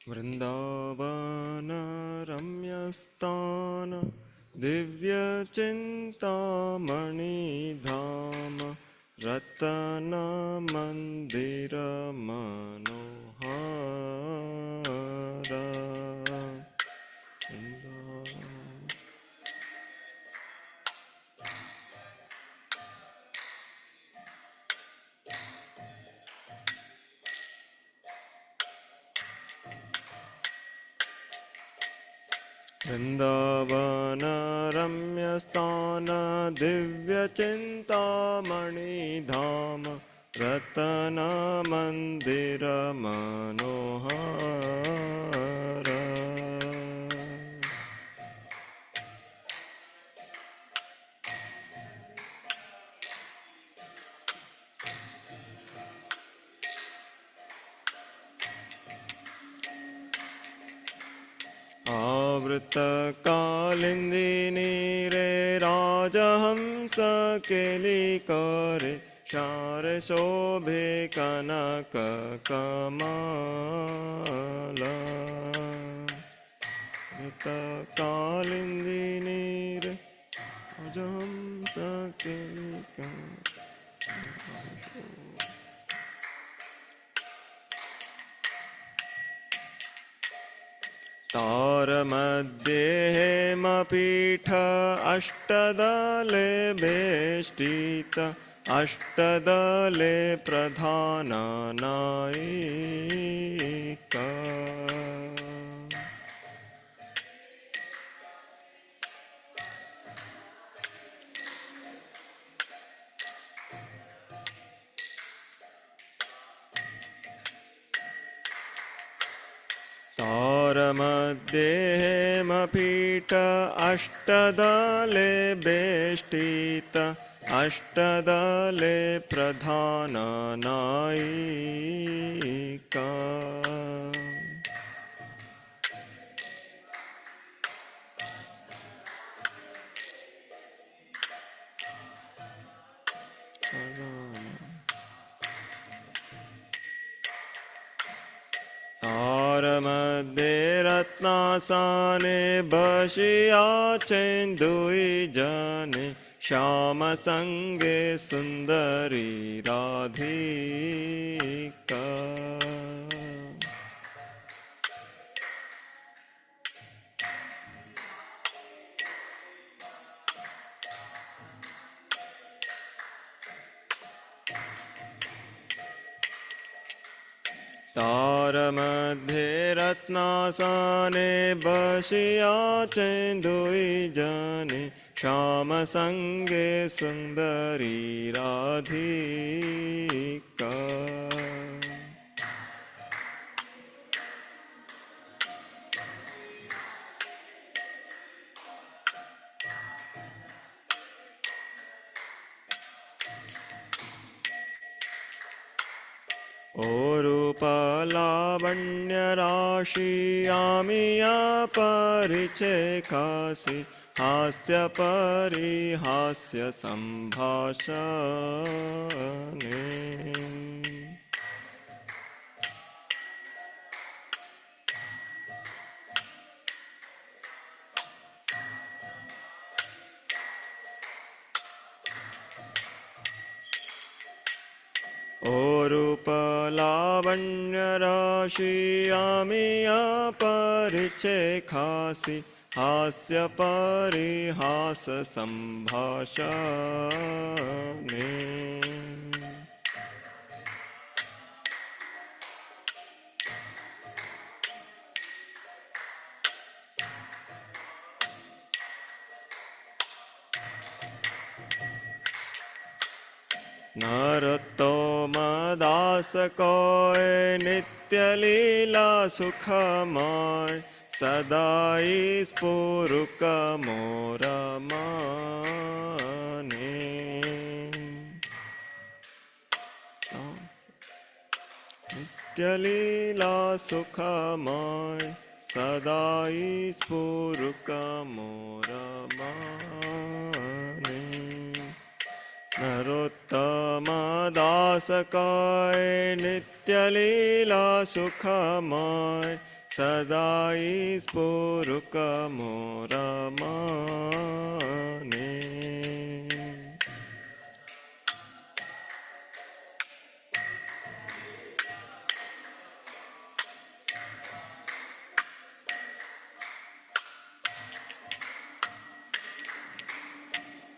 वृन्दावन रम्यस्थान दिव्यचिन्तामणिधाम रत्नमन्दिर मनोहर वृन्दावन रम्यस्थान दिव्यचिन्तामणिधाम रत्नमन्दिर मनोहर आवृतकालिन्दिनीरे राजहंस केलिकरे शारशोभे कनककमला आवृतकालिन्दिनीरे राजहंस केलिकरे तारमध्ये हेमपीठ अष्टदले बेष्टित अष्टदले प्रधाननायिका तारमध्ये हेमपीठ अष्टदले बेष्टित अष्टदले प्रधाननायिका तारमध्ये रत्नासने बशिया चेन्दुई जने श्याम संगे सुंदरी राधिका तारमध्ये रत्नासने बशिया चेन्दुई जने श्याम संगे सुंदरी राधिका ओ रूपलावण्य राशि आमिया परिचय कासी हास्य परिहास्य संभाषणे ओ रूपलावण्य राशि आमिया परिचय खासी हास्य परिहास संभाषणे नरोत्तम दास कोय नित्य लीला सुखमय सदाई स्फुरुक मोर मने नित्य लीला सुखमय सदाई स्फुरुक मोर मने नरोत्तमदास काय नित्यलीला सुखमय सदाई स्फुरुक मोरमाने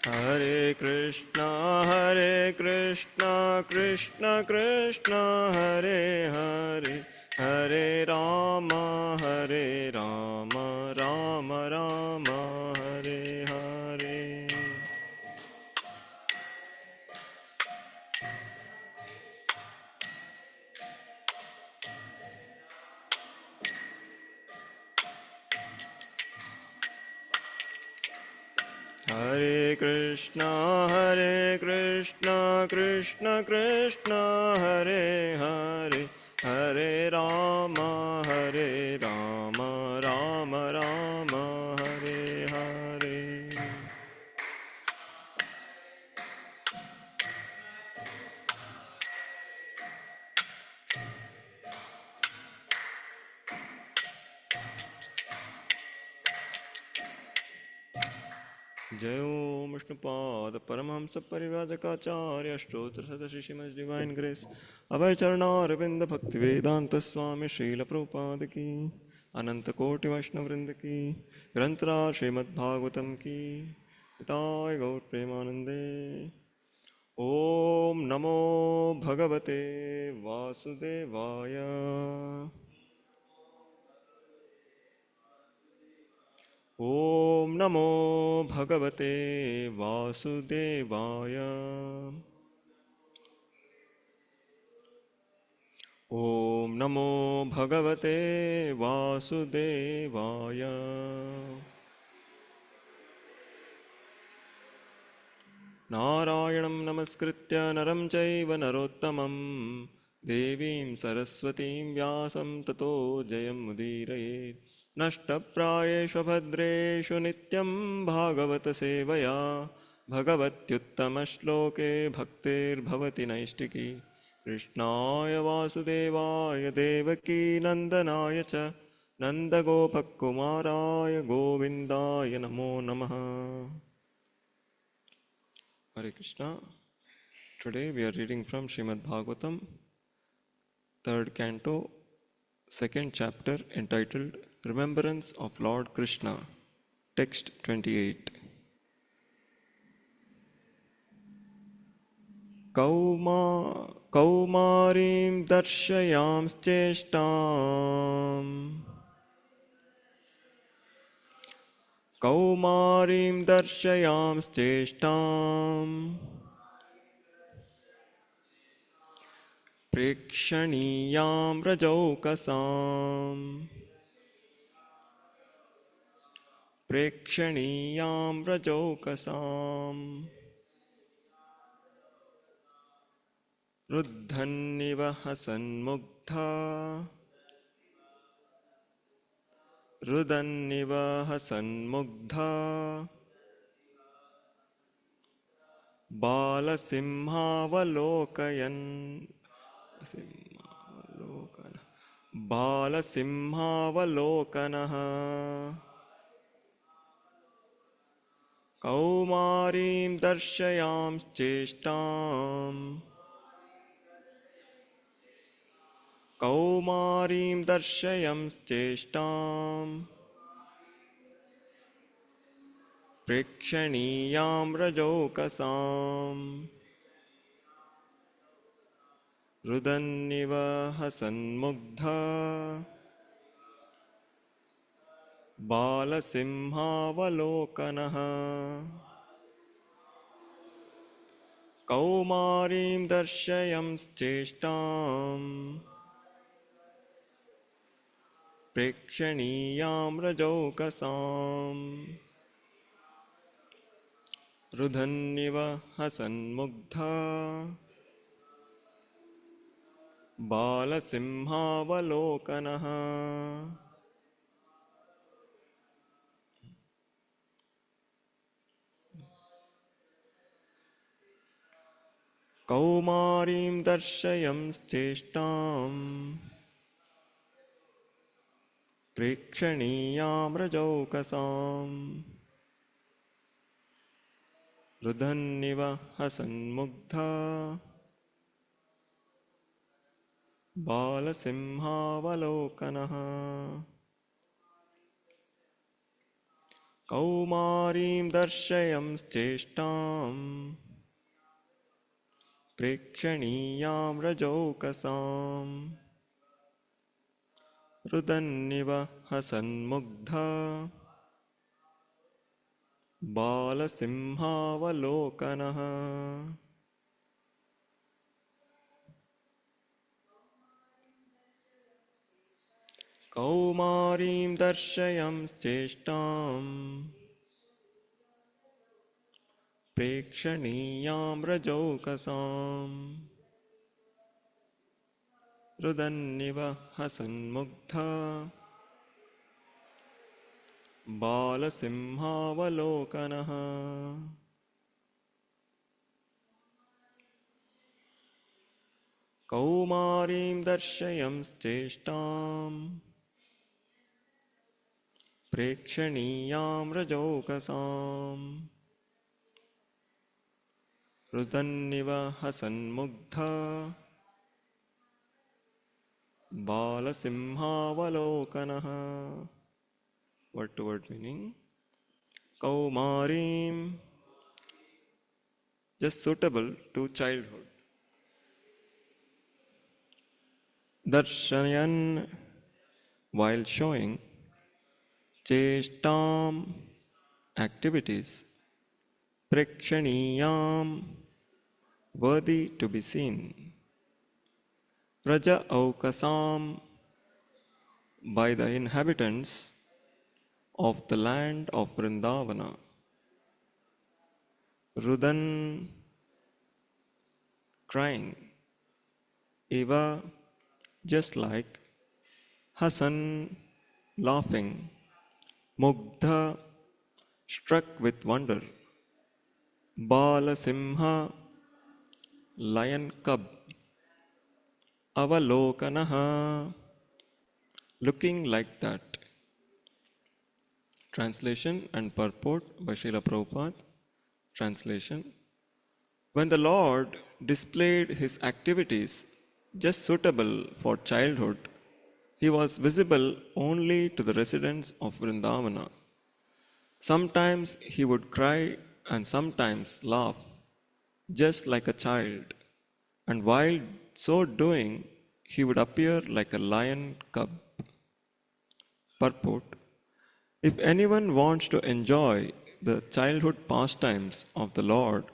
हरे कृष्णा कृष्ण कृष्ण हरे हरे हरे राम राम राम हरे हरे हरे कृष्णा कृष्ण कृष्ण हरे हरे हरे राम राम राम हरे हरे जय ओम विष्णुपाद परमहंस परिव्राजकाचार्य अष्टोत्तर सदस्य श्रीमद् डिवाइन ग्रेस अभय चरणारविंद भक्ति वेदांत स्वामी श्रील प्रभुपाद की अनंत कोटि वैष्णव वृंद की ग्रंथराज श्रीमद्भागवतम की पिताय गौर प्रेमानंदे ओम नमो भगवते वासुदेवाय ओम नमो भगवते वासुदेवाय ओम नमो भगवते वासुदेवाय नारायणं नमस्कृत्य नरं चैव नरोत्तमं देवीं सरस्वतीं व्यासं ततो जयमुदीरयेत् नष्टप्रायेषु भद्रेषु नित्यं भागवतसेवया भगवत्युत्तमश्लोके भक्तिर्भवति नैष्टिकी कृष्णाय वासुदेवाय देवकी नन्दनाय च नन्दगोपकुमाराय गोविन्दाय नमो नमः. Hare Krishna. Today we are reading from Srimad Bhagavatam, third canto, second chapter, entitled Remembrance of Lord Krishna. Text 28. Kaumarim darshayam cheshtam Kaumarim darshayam cheshtam Prekshaniyam rajaukasam प्रेक्षणीयां रजौकसाम् रुद्धन्निव हसन्मुग्धा रुदन्निव हसन्मुग्धा बालसिंहावलोकयन् बालसिंहावलोकनः कौमारीं दर्शयांश्चेष्टाम् कौमारीं दर्शयंश्चेष्टाम् प्रेक्षणीयां रजौकसाम् रुदन्निव हसन्मुग्धा बालसिंहावलोकनः कौमारीं दर्शयंश्चेष्टाम् प्रेक्षणीयां रजौकसाम् रुदन्निव हसन्मुग्धा बालसिंहावलोकनः. कौमारीं दर्शयंश्चेष्टाम् प्रेक्षणीयाम्रजौकसाम् रुदन्निव हसन्मुग्धा बालसिंहावलोकनः कौमारीं दर्शयंश्चेष्टाम् प्रेक्षणीयाम्रजौकसाम् रुदन्निव हसन्मुग्धा बालसिंहावलोकनः कौमारीं दर्शयंश्चेष्टाम् प्रेक्षणीयाम्रजौकसाम् रुदन्निव हसन्मुग्धा बालसिंहावलोकनः कौमारीं दर्शयंश्चेष्टाम् प्रेक्षणीयाम्रजौकसाम् रुदन्निव हसन्मुग्धा बालसिंहावलोकनः. Word to word meaning. Kaumarim, just suitable to childhood. Darshayan, while showing. Cheshtam, activities. Prekshaniyam, worthy to be seen. Praja Aukasam, by the inhabitants of the land of Vrindavana. Rudan, crying. Eva, just like. Hasan, laughing. Mugdha, struck with wonder. Bala Simha, lion cub. Avalokanaha, looking like that. Translation and purport by Srila Prabhupada. Translation. When the Lord displayed his activities just suitable for childhood, he was visible only to the residents of Vrindavana. Sometimes he would cry and sometimes laugh, just like a child, and while so doing, he would appear like a lion cub. Purport. If anyone wants to enjoy the childhood pastimes of the Lord,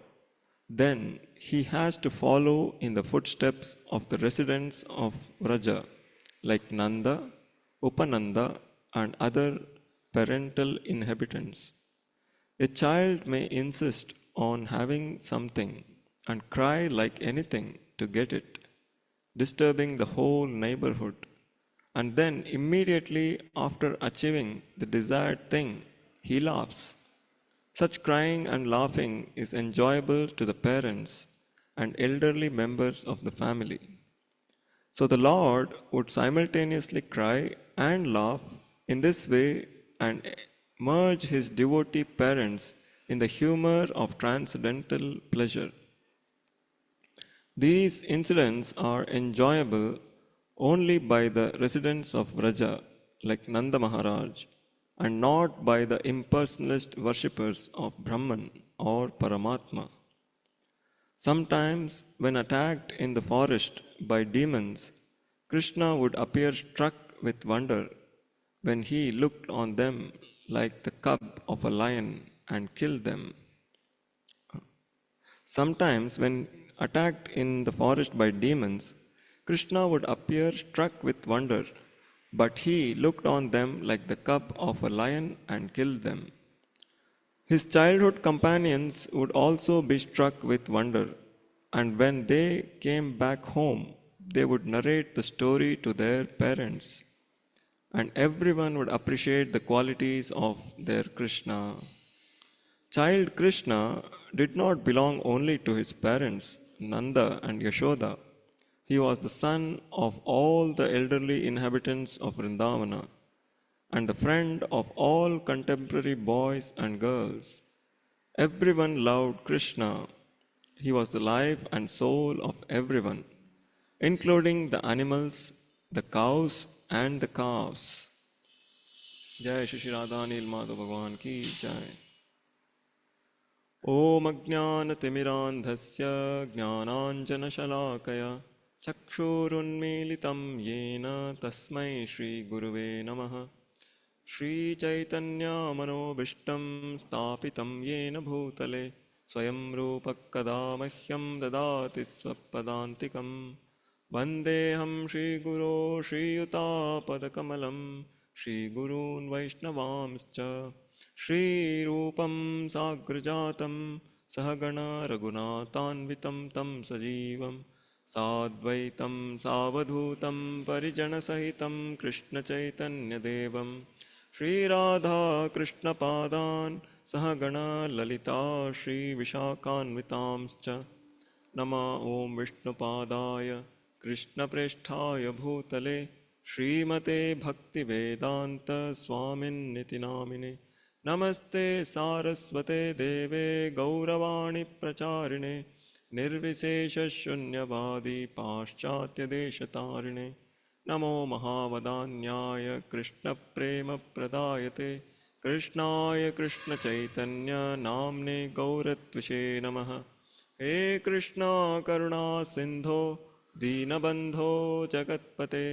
then he has to follow in the footsteps of the residents of Vraja, like Nanda, Upananda, and other parental inhabitants. A child may insist on having something and cry like anything to get it, disturbing the whole neighborhood, and then immediately after achieving the desired thing, he laughs. Such crying and laughing is enjoyable to the parents and elderly members of the family. So the Lord would simultaneously cry and laugh in this way and merge his devotee parents in the humor of transcendental pleasure. These incidents are enjoyable only by the residents of Vraja, like Nanda Maharaj, and not by the impersonalist worshippers of Brahman or Paramatma. Sometimes, when attacked in the forest by demons, Krishna would appear struck with wonder when he looked on them like the cub of a lion and killed them. Sometimes, when attacked in the forest by demons, Krishna would appear struck with wonder, but he looked on them like the cub of a lion and killed them. His childhood companions would also be struck with wonder, and when they came back home, they would narrate the story to their parents, and everyone would appreciate the qualities of their Krishna. Child Krishna did not belong only to his parents, Nanda and Yashoda. He was the son of all the elderly inhabitants of Vrindavana and the friend of all contemporary boys and girls. Everyone loved Krishna. He was the life and soul of everyone, including the animals, the cows, and the calves. Jai Shri Radha Nil Madhav Bhagwan ki Jai. ॐ अज्ञानतिमिरान्धस्य ज्ञानाञ्जनशलाकया चक्षुरुन्मीलितं येन तस्मै श्रीगुरुवे नमः श्रीचैतन्यमनोभीष्टं स्थापितं येन भूतले स्वयं रूपः कदा मह्यं ददाति स्वपदान्तिकं वन्देऽहं श्रीगुरो श्रीयुतापदकमलं श्रीगुरून् वैष्णवांश्च श्रीरूपं साग्रजातं सहगण रघुनाथान्वितं तं सजीवं साद्वैतं सावधूतं परिजनसहितं कृष्णचैतन्यदेवं श्रीराधाकृष्णपादान् सहगण ललिता श्रीविशाखान्वितांश्च नमः ॐ विष्णुपादाय कृष्णप्रेष्ठाय भूतले श्रीमते भक्तिवेदान्त स्वामिन्निति नामिने नमस्ते सारस्वते देवे गौरवाणी प्रचारिणे निर्विशेषशून्यवादी पाश्चात्यदेशतारिणे नमो महावदान्याय कृष्णप्रेमप्रदायते कृष्णाय कृष्णचैतन्य नाम्ने गौरत्विषे नमः हे कृष्णा करुणा सिन्धो दीनबन्धो जगत्पते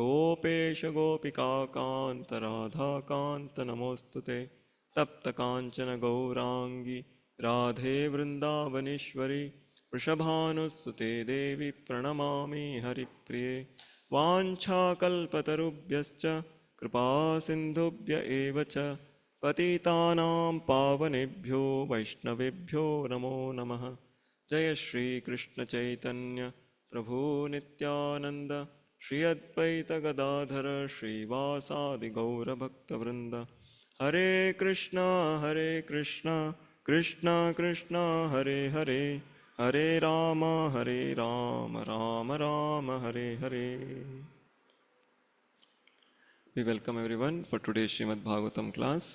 गोपेश गोपिकान्त राधाकान्त नमोऽस्तुते तप्तकाञ्चन गौराङ्गी राधे वृन्दावनेश्वरी वृषभानुसुते देवी प्रणमामि हरिप्रिये वाञ्छाकल्पतरुभ्यश्च कृपासिन्धुभ्य एव च पतितानां पावनेभ्यो वैष्णवेभ्यो नमो नमः जय श्रीकृष्णचैतन्य प्रभु नित्यानन्द श्री अद्वैत गदाधर श्रीवासादि गौरभक्तवृन्द हरे Krishna Krishna Krishna Hare Hare Hare Ram Ram Ram Hare Hare. We welcome everyone for today's Srimad Bhagavatam class.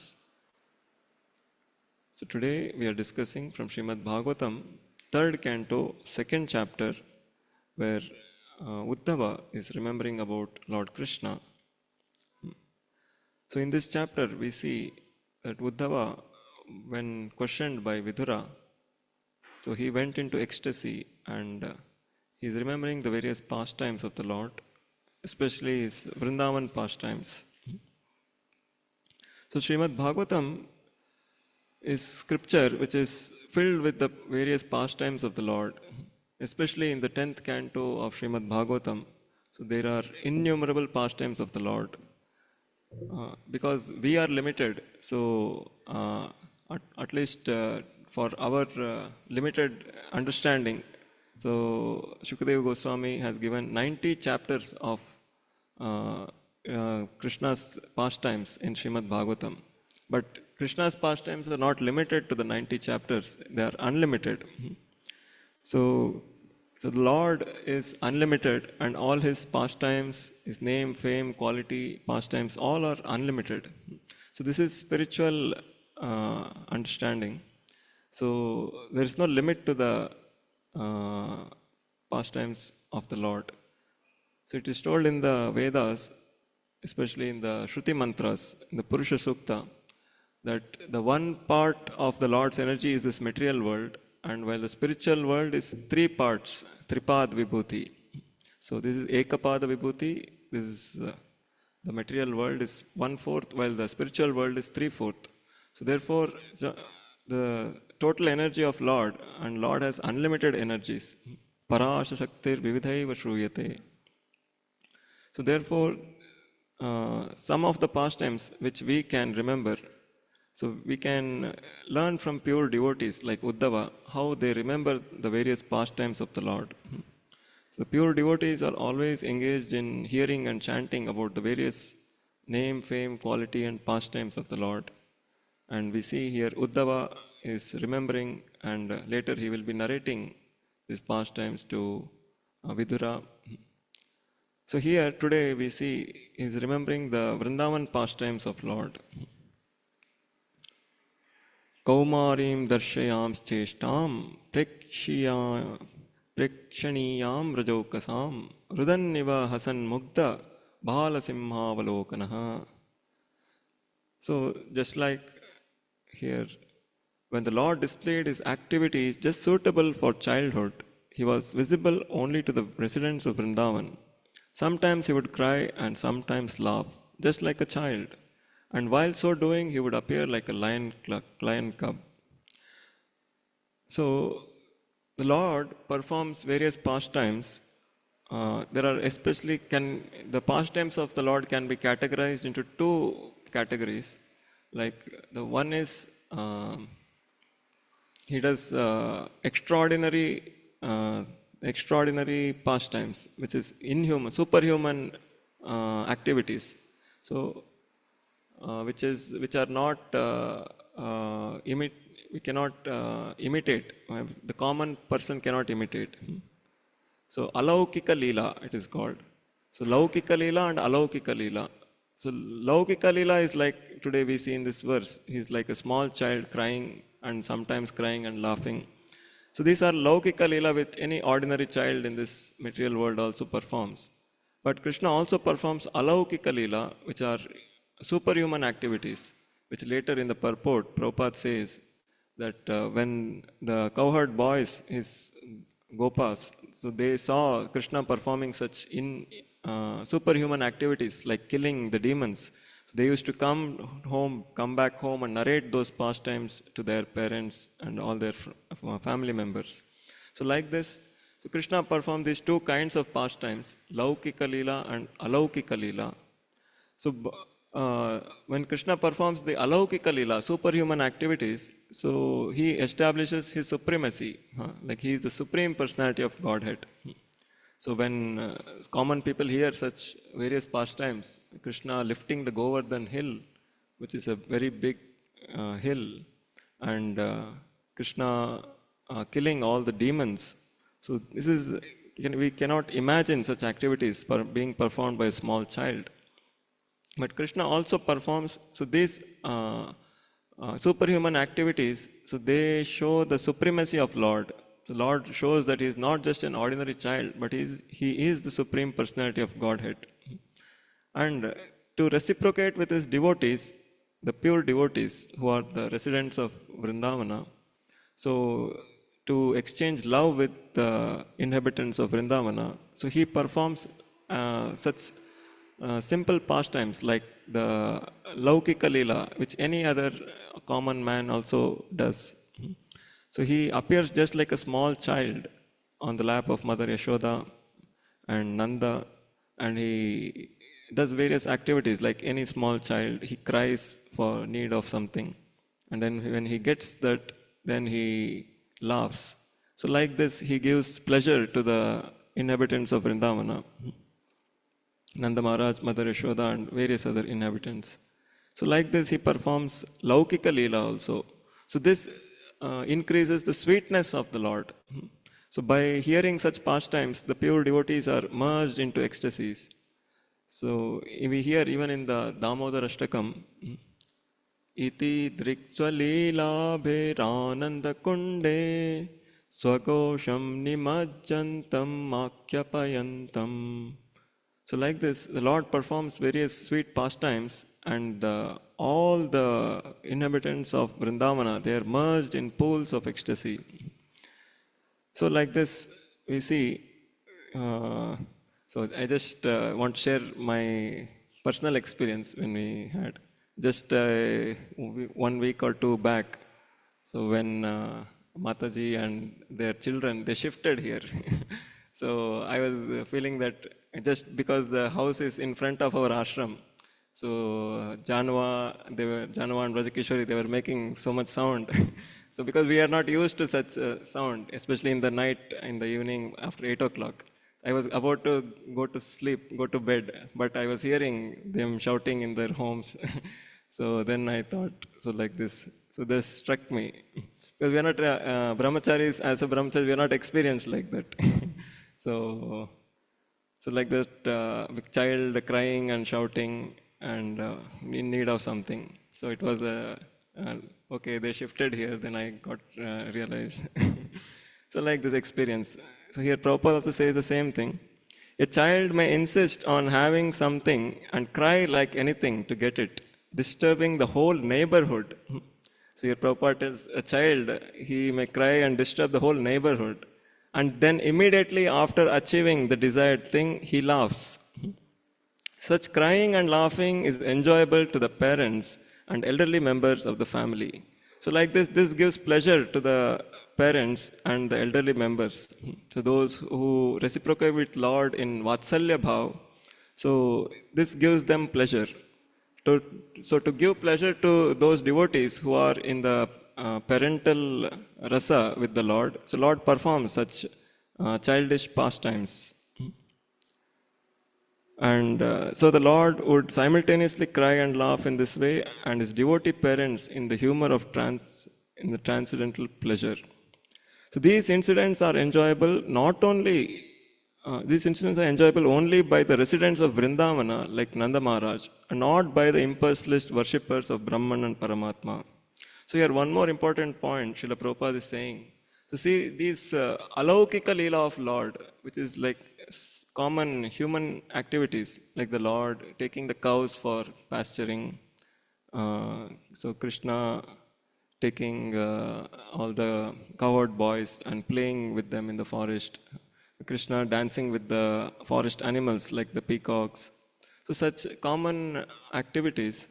So today we are discussing from Srimad Bhagavatam, third canto, second chapter, where Uddhava is remembering about Lord Krishna. So in this chapter we see that Uddhava, when questioned by Vidura, so he went into ecstasy and he is remembering the various pastimes of the Lord, especially his Vrindavan pastimes. So Srimad Bhagavatam is scripture which is filled with the various pastimes of the Lord, especially in the 10th canto of Srimad Bhagavatam. So there are innumerable pastimes of the Lord. Because we are limited, so at least for our limited understanding, so Shukadeva Goswami has given 90 chapters of Krishna's pastimes in Srimad Bhagavatam. But Krishna's pastimes are not limited to the 90 chapters, they are unlimited. So the Lord is unlimited and all his pastimes, his name, fame, quality, pastimes, all are unlimited. So this is spiritual understanding. So there is no limit to the pastimes of the Lord. So it is told in the Vedas, especially in the Shruti mantras, in the Purusha Sukta, that the one part of the Lord's energy is this material world, and while the spiritual world is three parts, Tripad Vibhuti. So this is Ekapada Vibhuti, this is the material world is 1/4, while the spiritual world is 3/4. So therefore, the total energy of Lord, and Lord has unlimited energies. Parasha Shaktir Vividhaiva Shruyate. So therefore, some of the pastimes which we can remember, so we can learn from pure devotees like Uddhava, how they remember the various pastimes of the Lord. The pure devotees are always engaged in hearing and chanting about the various name, fame, quality and pastimes of the Lord. And we see here Uddhava is remembering, and later he will be narrating these pastimes to Vidura. So here today we see is remembering the Vrindavan pastimes of Lord. Kaumarim darshayam cheshtam prekshaniyam rajokasam rudanniva hasan mugda balasimhavalokanaha. So just like here, when the Lord displayed his activities just suitable for childhood, he was visible only to the residents of Vrindavan. Sometimes he would cry and sometimes laugh, just like a child. And while so doing, he would appear like a lion cub. So the Lord performs various pastimes. There are the pastimes of the Lord can be categorized into two categories. Like the one is he does extraordinary pastimes, which is superhuman activities. So which are not we cannot imitate. The common person cannot imitate. So Alaukika Leela it is called. So Laukika Leela and Alaukika Leela. So Laukika Leela is like today we see in this verse. He's like a small child crying and sometimes crying and laughing. So these are Laukika Leela which any ordinary child in this material world also performs. But Krishna also performs Alaukika Leela, which are superhuman activities, which later in the purport, Prabhupada says that when the cowherd boys, his Gopas, so they saw Krishna performing such superhuman activities like killing the demons. They used to come back home and narrate those pastimes to their parents and all their family members. So like this, so Krishna performed these two kinds of pastimes, Laukika Leela and Alaukika Leela. So when Krishna performs the Alaukika Leela, superhuman activities, so he establishes his supremacy, like he is the supreme personality of Godhead. So when common people hear such various pastimes, Krishna lifting the Govardhan hill, which is a very big hill, and Krishna killing all the demons. So this is, we cannot imagine such activities being performed by a small child. But Krishna also performs, so these superhuman activities, so they show the supremacy of Lord. The Lord shows that he is not just an ordinary child, but he is the supreme personality of Godhead. And to reciprocate with his devotees, the pure devotees who are the residents of Vrindavana, so to exchange love with the inhabitants of Vrindavana, so he performs such simple pastimes like the Laukika Leela, which any other common man also does. So he appears just like a small child on the lap of Mother Yashoda and Nanda, and he does various activities like any small child. He cries for need of something, and then when he gets that, then he laughs. So like this, he gives pleasure to the inhabitants of Vrindavana, Nanda Maharaj, Mother Yashoda, and various other inhabitants. So like this, he performs Laukika Leela also. So this increases the sweetness of the Lord. So by hearing such pastimes, the pure devotees are merged into ecstasies. So we hear even in the Damodar Ashtakam, Iti drikcha leela bherananda kunde swagosham nimajjantam makhyapayantam. So like this, the Lord performs various sweet pastimes, and all the inhabitants of Vrindavana, they are merged in pools of ecstasy. So like this, we see, so I just want to share my personal experience when we had just 1 week or two back. So when Mataji and their children, they shifted here. So I was feeling that just because the house is in front of our ashram, so Janwa and Brajakishori, they were making so much sound. So because we are not used to such sound, especially in the night, in the evening after 8 o'clock. I was about to go to bed, but I was hearing them shouting in their homes. So then I thought, so like this. So this struck me. Because we are not brahmacharis. As a brahmachari, we are not experienced like that. so, so like that, child crying and shouting and in need of something. So it was okay. They shifted here. Then I got realized. So like this experience. So here Prabhupada also says the same thing. A child may insist on having something and cry like anything to get it, disturbing the whole neighborhood. So here Prabhupada tells a child, he may cry and disturb the whole neighborhood. And then immediately after achieving the desired thing, he laughs. Such crying and laughing is enjoyable to the parents and elderly members of the family. So like this gives pleasure to the parents and the elderly members. So those who reciprocate with Lord in Vatsalya Bhav, so this gives them pleasure. So to give pleasure to those devotees who are in the parental rasa with the Lord, so Lord performs such childish pastimes. And so the Lord would simultaneously cry and laugh in this way, and his devotee parents in the humor of in the transcendental pleasure. So these incidents are enjoyable not only these incidents are enjoyable only by the residents of Vrindavana, like Nanda Maharaj, and not by the impersonalist worshippers of Brahman and Paramatma. So here one more important point Srila Prabhupada is saying. So see these alaukika leela of Lord, which is like common human activities, like the Lord taking the cows for pasturing. So Krishna taking all the cowherd boys and playing with them in the forest. Krishna dancing with the forest animals like the peacocks. So such common activities.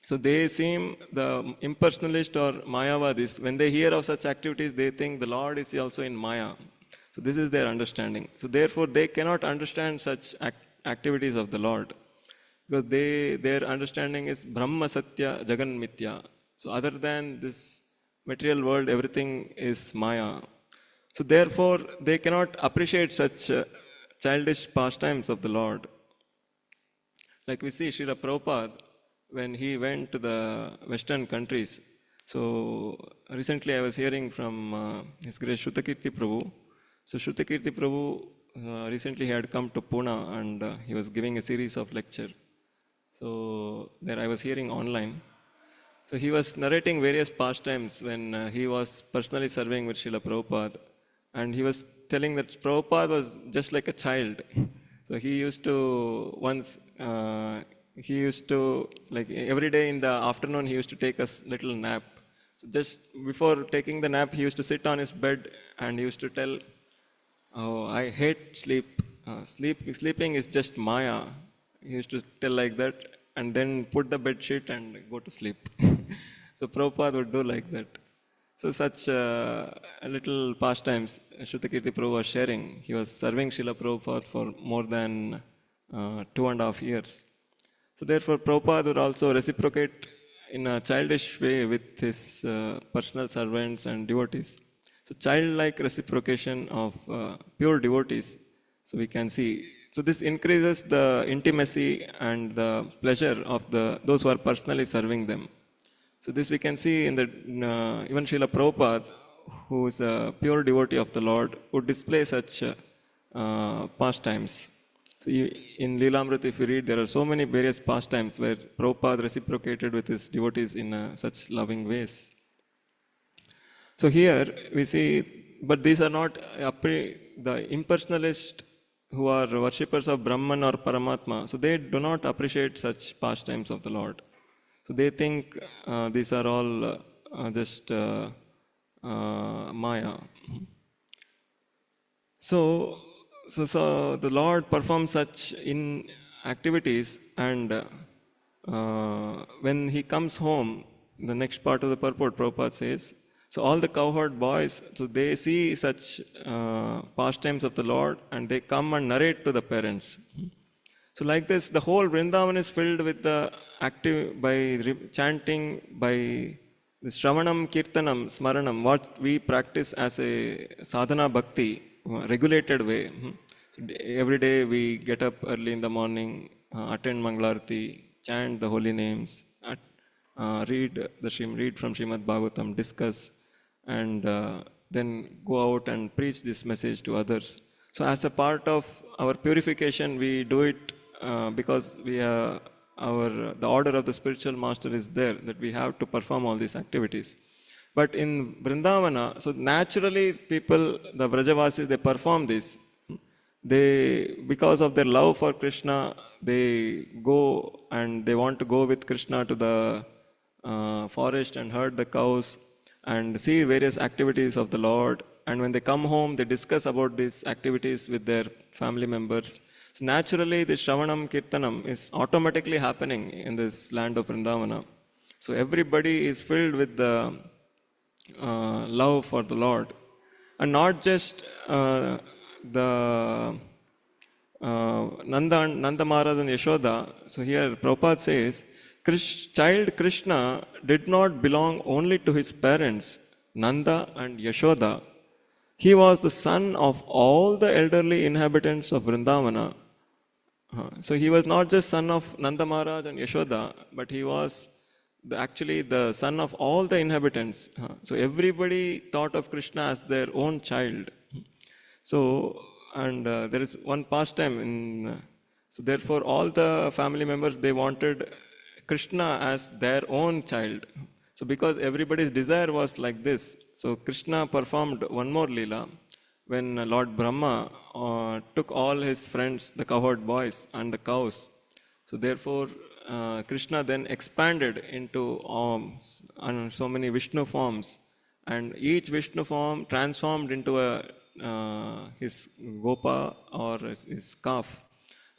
So they seem, the impersonalist or Mayavadis, when they hear of such activities, they think the Lord is also in Maya. So this is their understanding. So therefore they cannot understand such activities of the Lord. Because their understanding is Brahma Satya Jagan Mithya. So other than this material world, everything is Maya. So therefore, they cannot appreciate such childish pastimes of the Lord. Like we see Srila Prabhupada, when he went to the Western countries. So recently I was hearing from His Grace Shrutakirti Prabhu. So Shrutakirti Prabhu, recently he had come to Pune and he was giving a series of lecture. So there I was hearing online. So he was narrating various pastimes when he was personally serving with Srila Prabhupada. And he was telling that Prabhupada was just like a child. So he used to, like every day in the afternoon, he used to take a little nap. So just before taking the nap, he used to sit on his bed and he used to tell, "Oh, I hate sleep. Sleeping is just Maya." He used to tell like that and then put the bed sheet and go to sleep. So Prabhupada would do like that. So such little pastimes Shrutakirti Prabhu was sharing. He was serving Srila Prabhupada for more than 2.5 years. So therefore Prabhupada would also reciprocate in a childish way with his personal servants and devotees. So childlike reciprocation of pure devotees. So we can see. So this increases the intimacy and the pleasure of those who are personally serving them. So this we can see in the even Srila Prabhupada, who is a pure devotee of the Lord, would display such pastimes. So in Leelamrita, if you read, there are so many various pastimes where Prabhupada reciprocated with his devotees in such loving ways. So here we see, but these are not the impersonalists who are worshippers of Brahman or Paramatma. So they do not appreciate such pastimes of the Lord. So they think these are all just Maya. So the Lord performs such in activities, and when he comes home, the next part of the purport, Prabhupada says, so all the cowherd boys, so they see such pastimes of the Lord, and they come and narrate to the parents. So like this, the whole Vrindavan is filled with the chanting, by the Shravanam, Kirtanam, Smaranam, what we practice as a sadhana bhakti, regulated way. So every day we get up early in the morning, attend Mangalarti, chant the holy names, read from Srimad Bhagavatam, discuss, and then go out and preach this message to others. So as a part of our purification, we do it because the order of the spiritual master is there, that we have to perform all these activities. But in Vrindavana, so naturally people, the Vrajavasis, they perform this. They, because of their love for Krishna, they go and they want to go with Krishna to the forest and herd the cows and see various activities of the Lord. And when they come home, they discuss about these activities with their family members. So naturally, the Shravanam Kirtanam is automatically happening in this land of Vrindavana. So everybody is filled with the love for the Lord. And not just the Nanda Maharaj and Yashoda. So here Prabhupada says, child Krishna did not belong only to his parents, Nanda and Yashoda. He was the son of all the elderly inhabitants of Vrindavana. So he was not just son of Nanda Maharaj and Yashoda, but he was actually the son of all the inhabitants. So everybody thought of Krishna as their own child. So, and there is one pastime in, so therefore all the family members, they wanted Krishna as their own child. So because everybody's desire was like this, so Krishna performed one more Leela when Lord Brahma took all his friends, the cowherd boys and the cows. So therefore Krishna then expanded into so many Vishnu forms, and each Vishnu form transformed into his gopa or his calf.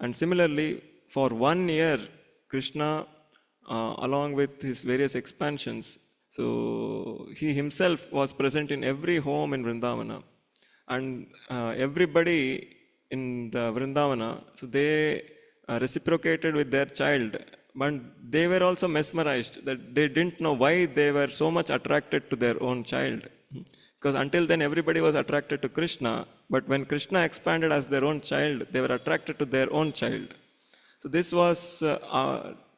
And similarly, for 1 year, Krishna, along with his various expansions, so he himself was present in every home in Vrindavana. And everybody in the Vrindavana, so they reciprocated with their child, but they were also mesmerized that they didn't know why they were so much attracted to their own child. Because until then everybody was attracted to Krishna, but when Krishna expanded as their own child, they were attracted to their own child. So this was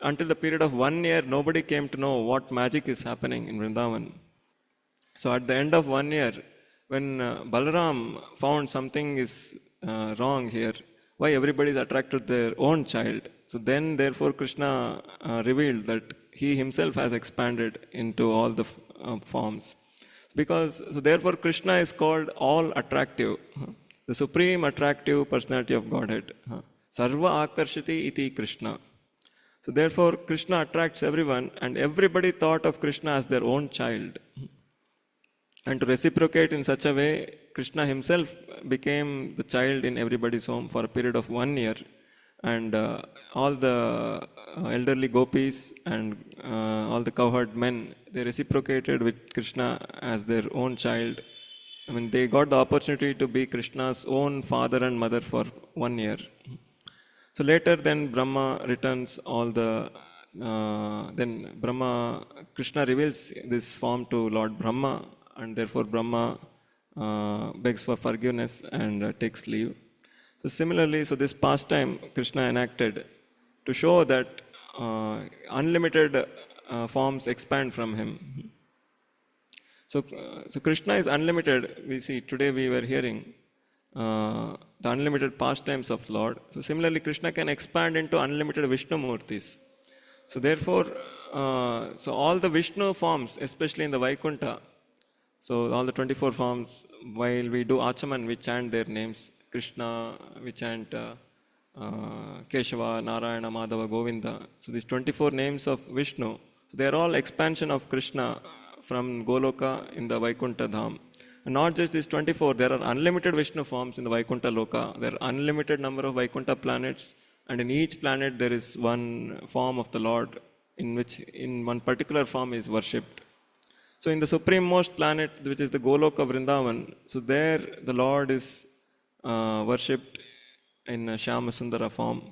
until the period of 1 year, nobody came to know what magic is happening in Vrindavan. So at the end of 1 year, when Balaram found something is wrong here, why everybody is attracted to their own child. So then therefore Krishna revealed that he himself has expanded into all the forms. Because, so therefore Krishna is called all attractive, the supreme attractive personality of Godhead. Sarva akarshati iti Krishna. So therefore Krishna attracts everyone, and everybody thought of Krishna as their own child. And to reciprocate in such a way, Krishna himself became the child in everybody's home for a period of 1 year. And all the elderly gopis and all the cowherd men, they reciprocated with Krishna as their own child. I mean, they got the opportunity to be Krishna's own father and mother for 1 year. So later, then Brahma returns all the. Then Brahma, Krishna reveals this form to Lord Brahma, and therefore Brahma begs for forgiveness and takes leave. So similarly, so this pastime Krishna enacted to show that unlimited forms expand from him. So Krishna is unlimited. We see today we were hearing the unlimited pastimes of Lord. So similarly, Krishna can expand into unlimited Vishnu Murtis. So therefore, so all the Vishnu forms, especially in the Vaikuntha, so all the 24 forms, while we do Achaman, we chant their names. Krishna, we chant Keshava, Narayana, Madhava, Govinda. So these 24 names of Vishnu, so they are all expansion of Krishna from Goloka in the Vaikuntha Dham. And not just these 24, there are unlimited Vishnu forms in the Vaikuntha Loka. There are unlimited number of Vaikuntha planets, and in each planet there is one form of the Lord in which in one particular form is worshipped. So in the supreme-most planet, which is the Goloka Vrindavan, so there the Lord is worshipped in a Shyama Sundara form.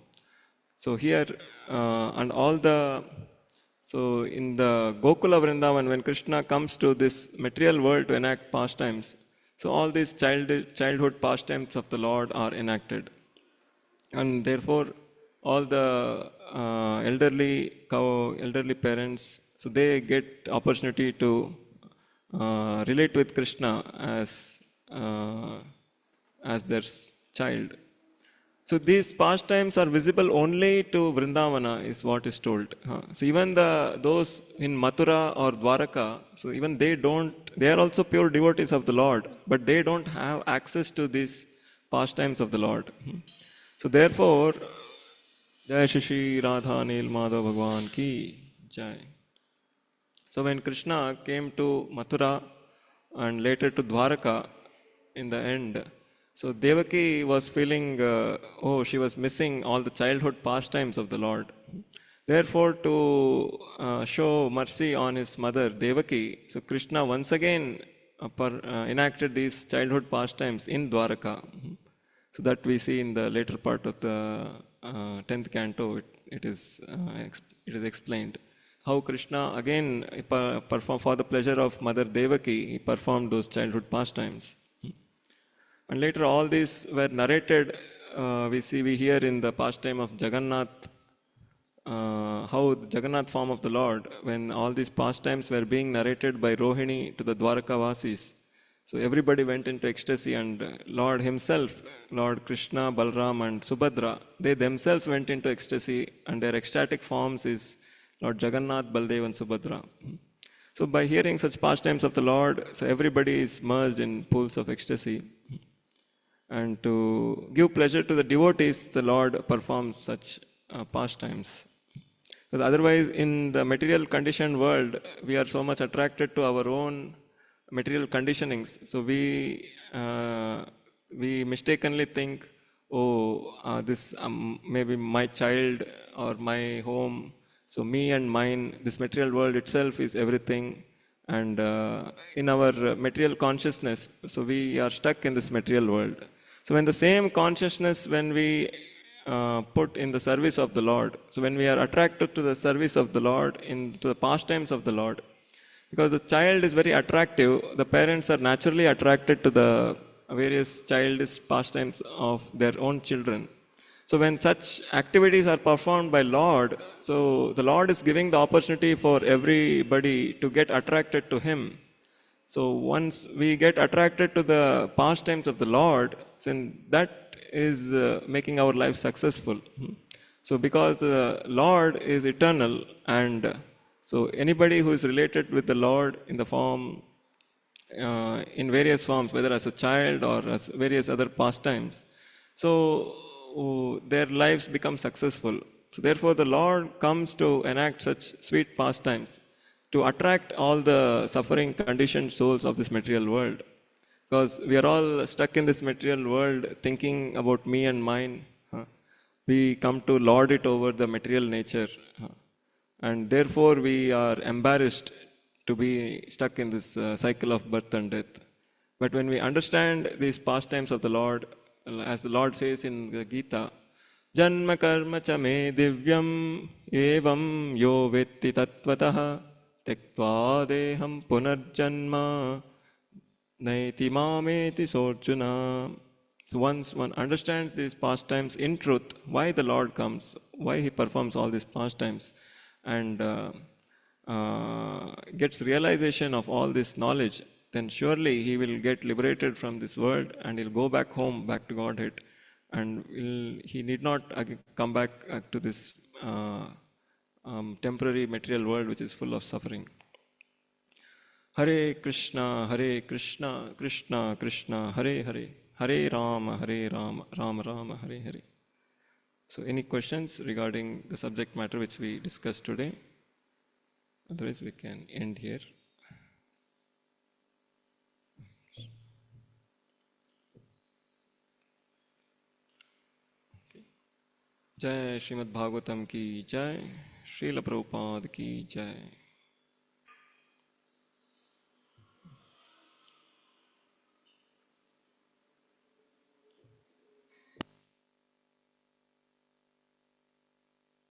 So here, and all the, so in the Gokula Vrindavan, when Krishna comes to this material world to enact pastimes, so all these childhood pastimes of the Lord are enacted. And therefore, all the elderly parents, so they get opportunity to relate with Krishna uh, as their child. So these pastimes are visible only to Vrindavana, is what is told. So even those in Mathura or Dwaraka, so even they are also pure devotees of the Lord, but they don't have access to these pastimes of the Lord. So therefore, Jai Shishi Radha Nil Madhav Bhagwan ki Jai. So when Krishna came to Mathura and later to Dwaraka in the end, so Devaki was feeling, she was missing all the childhood pastimes of the Lord. Therefore, to show mercy on his mother Devaki, so Krishna once again enacted these childhood pastimes in Dwaraka. So that we see in the later part of the 10th canto, it is explained how Krishna again performed for the pleasure of Mother Devaki, he performed those childhood pastimes. And later all these were narrated, we hear in the pastime of Jagannath, how the Jagannath form of the Lord, when all these pastimes were being narrated by Rohini to the Dwarkavasis, so everybody went into ecstasy, and Lord himself, Lord Krishna, Balram and Subhadra, they themselves went into ecstasy, and their ecstatic forms is Lord Jagannath, Baldev and Subhadra. So by hearing such pastimes of the Lord, so everybody is merged in pools of ecstasy. And to give pleasure to the devotees, the Lord performs such pastimes. Because otherwise, in the material conditioned world, we are so much attracted to our own material conditionings. So we mistakenly think, this maybe my child or my home. So me and mine, this material world itself is everything. And in our material consciousness, so we are stuck in this material world. So when the same consciousness, when we put in the service of the Lord, so when we are attracted to the service of the Lord, into the pastimes of the Lord, because the child is very attractive, the parents are naturally attracted to the various childish pastimes of their own children. So when such activities are performed by Lord, so the Lord is giving the opportunity for everybody to get attracted to Him. So once we get attracted to the pastimes of the Lord, then that is making our life successful. So because the Lord is eternal, and so anybody who is related with the Lord in the form, in various forms, whether as a child or as various other pastimes, so their lives become successful. So therefore the Lord comes to enact such sweet pastimes to attract all the suffering conditioned souls of this material world. Because we are all stuck in this material world thinking about me and mine. We come to lord it over the material nature. And therefore we are embarrassed to be stuck in this cycle of birth and death. But when we understand these pastimes of the Lord, as the Lord says in the Gita, Janma karma cha me divyam evam yo vetti tattvataha tektva deham punarjanma naiti mameti sorjuna. So once one understands these pastimes in truth, why the Lord comes, why He performs all these pastimes, and gets realization of all this knowledge, then surely he will get liberated from this world and he'll go back home, back to Godhead, and he need not come back to this temporary material world which is full of suffering. Hare Krishna, Krishna Krishna, Hare Hare, Hare Rama, Rama Rama, Hare Hare. So any questions regarding the subject matter which we discussed today? Otherwise we can end here. जय श्रीमद् भागवतम की जय, श्रील प्रभुपाद की जय.